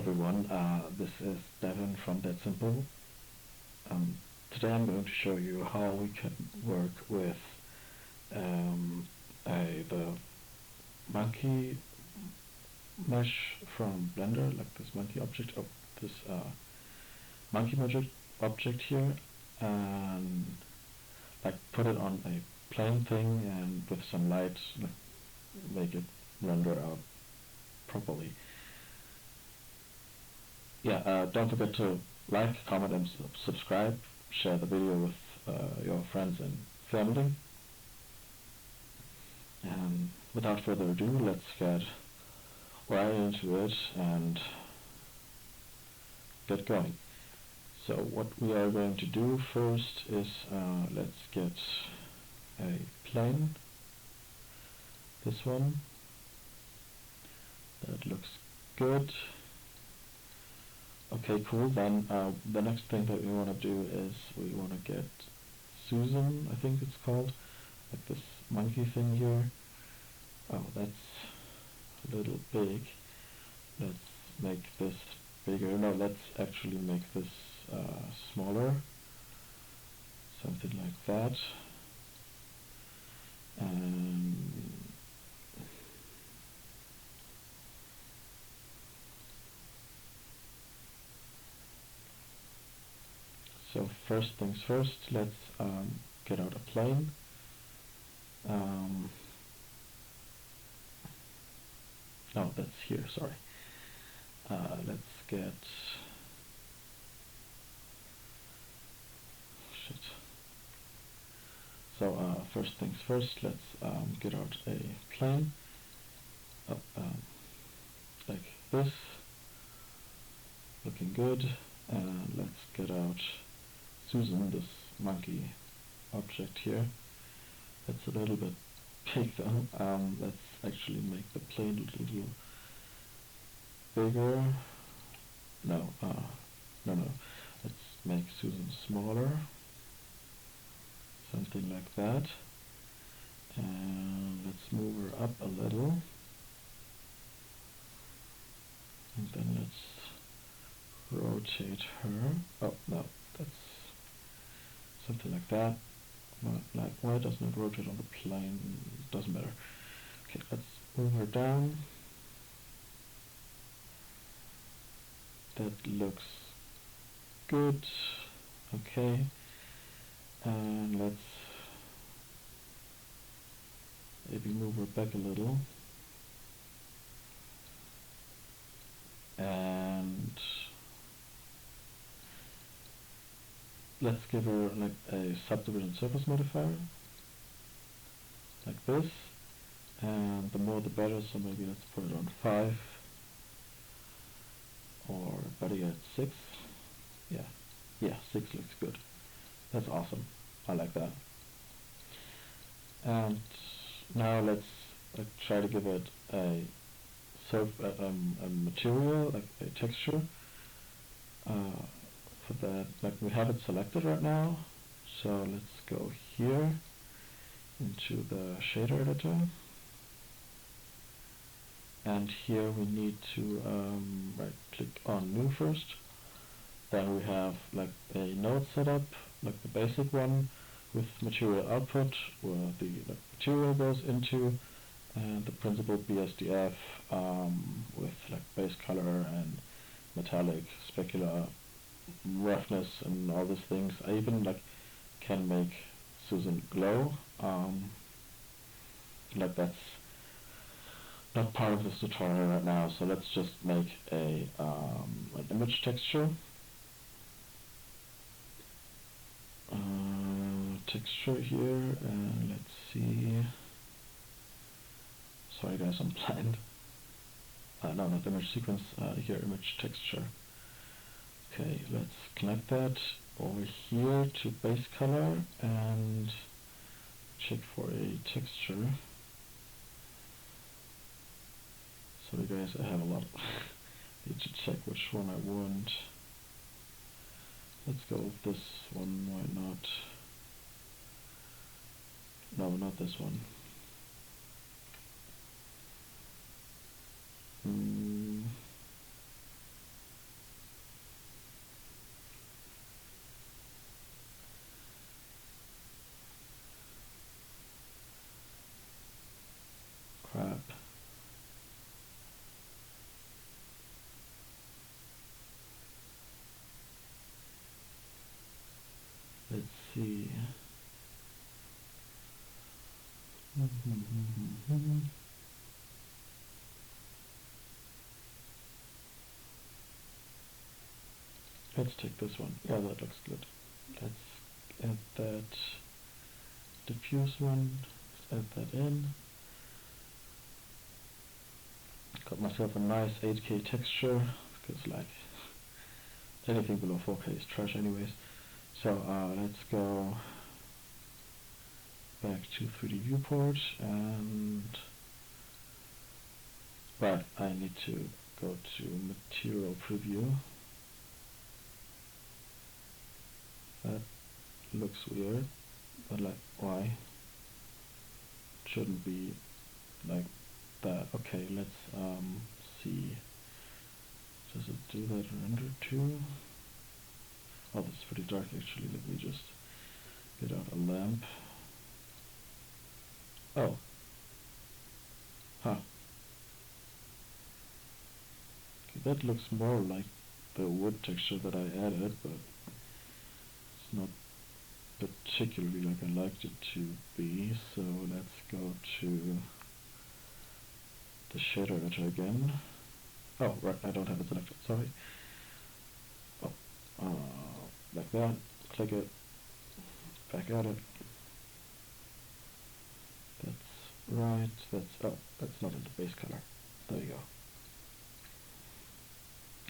everyone, this is Devin from Dead Simple. Um, Today I'm going to show you how we can work with the monkey mesh from Blender, like this monkey object, this monkey object here, and like put it on a plain thing and with some light, like, make it render out properly. Yeah, don't forget to like, comment, and subscribe. Share the video with your friends and family. And without further ado, let's get right into it and get going. So what we are going to do first is let's get a plane. This one. That looks good. Okay, cool. Then the next thing that we want to do is we want to get Susan, I think it's called, like this monkey thing here. Oh, that's a little big. Let's make this bigger. No, let's actually make this smaller. Something like that. And so first things first, let's get out a plane. No, that's here, sorry. Let's get, shit. So first things first, let's get out a plane, like this, looking good, and let's get out Susan, this monkey object here. That's a little bit big though. Let's actually make the plane a little bigger. No, no. Let's make Susan smaller. Something like that. And let's move her up a little. And then let's rotate her. Oh, no, that's something like that. Like, why doesn't it rotate on the plane? Doesn't matter. Okay, let's move her down. That looks good. Okay. And let's maybe move her back a little. And let's give her like a subdivision surface modifier, like this. And the more the better, so maybe let's put it on 5. Or better yet, 6. Yeah, 6 looks good. That's awesome. I like that. And now let's try to give it a material, like a texture. For that, like we have it selected right now. So let's go here into the shader editor. And here we need to right click on new first. Then we have like a node setup, like the basic one, with material output where the material goes into, and the principal BSDF with like base color and metallic, specular, roughness, and all these things. I even like can make Susan glow. Like that's not part of this tutorial right now, so let's just make an image texture. Texture here, and let's see. Sorry guys, I'm blind. No, not image sequence. Here, image texture. Okay, let's connect that over here to base color and check for a texture. Sorry guys, I have a lot. Need to check which one I want. Let's go with this one, why not? No, not this one. crap. Let's see. Let's take this one. Yeah, that looks good. Let's add that diffuse one. Let's add that in. Got myself a nice 8K texture, because like anything below 4K is trash anyways. So let's go back to 3D viewport, and right, I need to go to material preview. That looks weird, but like, why? Shouldn't be like that. Okay, let's see. Does it do that render too? Oh, that's pretty dark actually. Let me just get out a lamp. Oh. Huh. Okay, that looks more like the wood texture that I added, but it's not particularly like I liked it to be. So let's go to the shader editor again. Oh, right, I don't have it selected, sorry. Oh, like that, click it, back at it. That's right, that's not in the base color. There you go.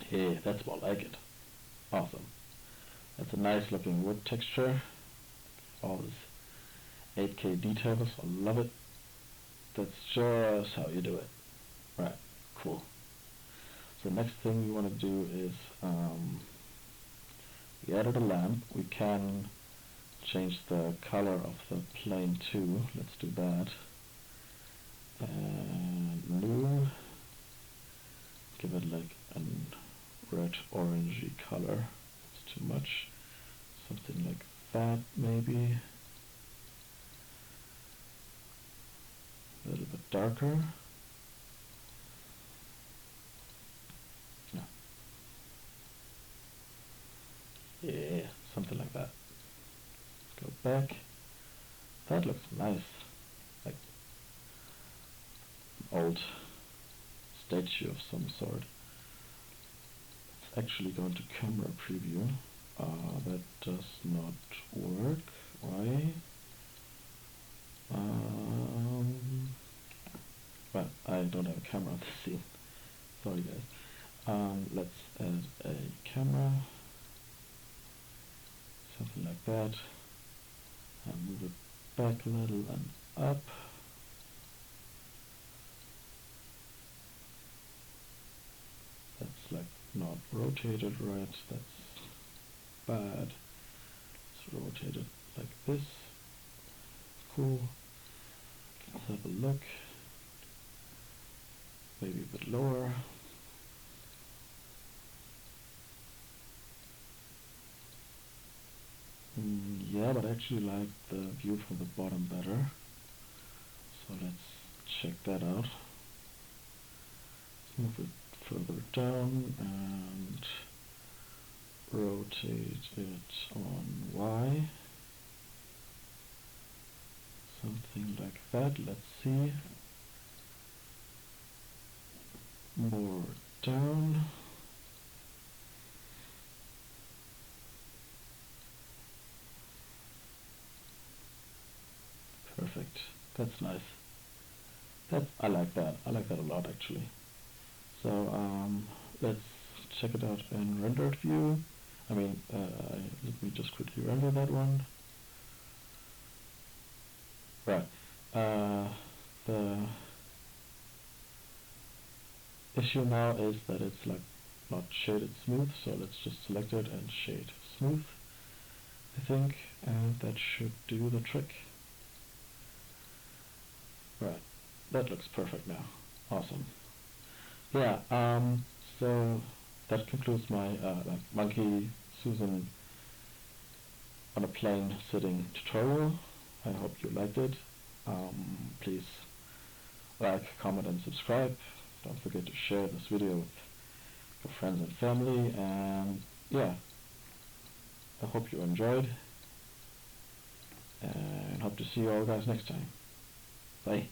Hey, that's more like it. Awesome. That's a nice looking wood texture. All this 8K details, I love it. That's just how you do it. Right, cool. So next thing we want to do is, we added a lamp. We can change the color of the plane too. Let's do that. And new. Give it like a red orangey color. It's too much. Something like that maybe. A little bit darker. Yeah, something like that. Go back. That looks nice. Like an old statue of some sort. It's actually going to camera preview. That does not work. Why? Well, I don't have a camera on this scene. Sorry guys. Let's add a camera. Something like that. And move it back a little and up. That's like not rotated right. That's bad. Let's rotate it like this. Cool. Let's have a look. Maybe a bit lower. Yeah, but I actually like the view from the bottom better. So let's check that out. Let's move it further down and rotate it on Y. Something like that. Let's see. More down. Perfect. That's nice. I like that. I like that a lot actually. So let's check it out in rendered view. Let me just quickly render that one. Right. The issue now is that it's like not shaded smooth, so let's just select it and shade smooth, I think, and that should do the trick. Right, that looks perfect now. Awesome. Yeah, so that concludes my like Monkey Susan on a plane sitting tutorial. I hope you liked it. Please like, comment, and subscribe. Don't forget to share this video with your friends and family, and yeah, I hope you enjoyed, and hope to see you all guys next time. Bye.